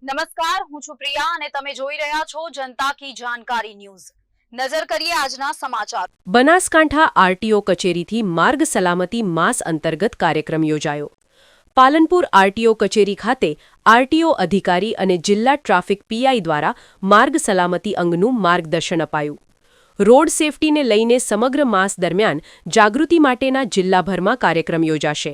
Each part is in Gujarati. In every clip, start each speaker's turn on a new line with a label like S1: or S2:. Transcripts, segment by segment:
S1: નમસ્કાર, હું છું પ્રિયા અને તમે જોઈ રહ્યા છો જનતા કી જાણકારી ન્યૂઝ। નજર કરીએ આજના સમાચાર।
S2: બનાસકાંઠા આરટીઓ કચેરીથી માર્ગ સલામતી માસ અંતર્ગત કાર્યક્રમ યોજાયો। પાલનપુર આરટીઓ કચેરી ખાતે આરટીઓ અધિકારી અને જિલ્લા ટ્રાફિક પીઆઈ દ્વારા માર્ગ સલામતી અંગનું માર્ગદર્શન અપાયું। રોડ સેફટીને લઈને સમગ્ર માસ દરમિયાન જાગૃતિ માટેના જિલ્લાભરમાં કાર્યક્રમ યોજાશે।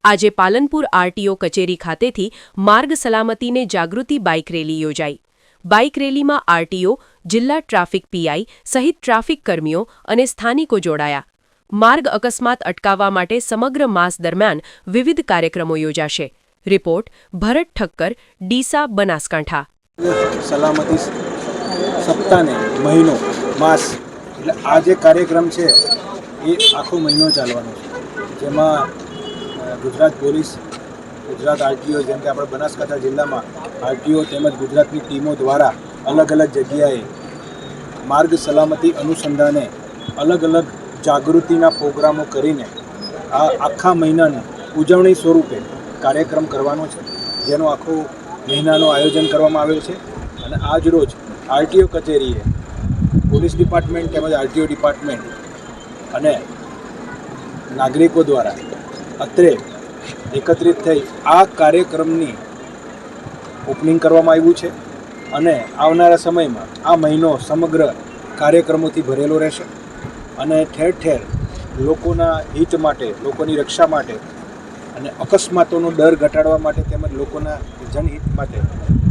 S2: આજે પાલનપુર આરટીઓ કચેરી ખાતેથી માર્ગ સલામતીને જાગૃતિ બાઇક રેલી યોજાઈ। બાઇક રેલીમાં આરટીઓ, જિલ્લા ટ્રાફિક પીઆઈ સહિત ટ્રાફિક કર્મીઓ અને સ્થાનિકો જોડાયા। માર્ગ અકસ્માત અટકાવવા માટે સમગ્ર માસ દરમિયાન વિવિધ કાર્યક્રમો યોજાશે। રિપોર્ટ ભરત ઠક્કર, ડીસા, બનાસકાંઠા।
S3: સલામતી સપ્તાહને મહિનો માસ એટલે આ જે કાર્યક્રમ છે એ આખો મહિનો ચાલવાનો છે, જેમાં ગુજરાત પોલીસ, ગુજરાત આરટીઓ, જેમ કે આપણે બનાસકાંઠા જિલ્લામાં આરટીઓ તેમજ ગુજરાતની ટીમો દ્વારા અલગ અલગ જગ્યાએ માર્ગ સલામતી અનુસંધાને અલગ અલગ જાગૃતિના પ્રોગ્રામો કરીને આ આખા મહિનાની ઉજવણી સ્વરૂપે કાર્યક્રમ કરવાનો છે, જેનો આખો મહિનાનું આયોજન કરવામાં આવેલ છે। અને આજ રોજ આરટીઓ કચેરીએ પોલીસ ડિપાર્ટમેન્ટ તેમજ આરટીઓ ડિપાર્ટમેન્ટ અને નાગરિકો દ્વારા અત્રે એકત્રિત થઈ આ કાર્યક્રમની ઓપનિંગ કરવામાં આવ્યું છે। અને આવનારા સમયમાં આ મહિનો સમગ્ર કાર્યક્રમોથી ભરેલો રહેશે અને ઠેર ઠેર લોકોના હિત માટે, લોકોની રક્ષા માટે અને અકસ્માતોનો ડર ઘટાડવા માટે તેમજ લોકોના જનહિત માટે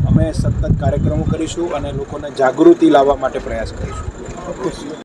S3: અમે સતત કાર્યક્રમો કરીશું અને લોકોને જાગૃતિ લાવવા માટે પ્રયાસ કરીશું।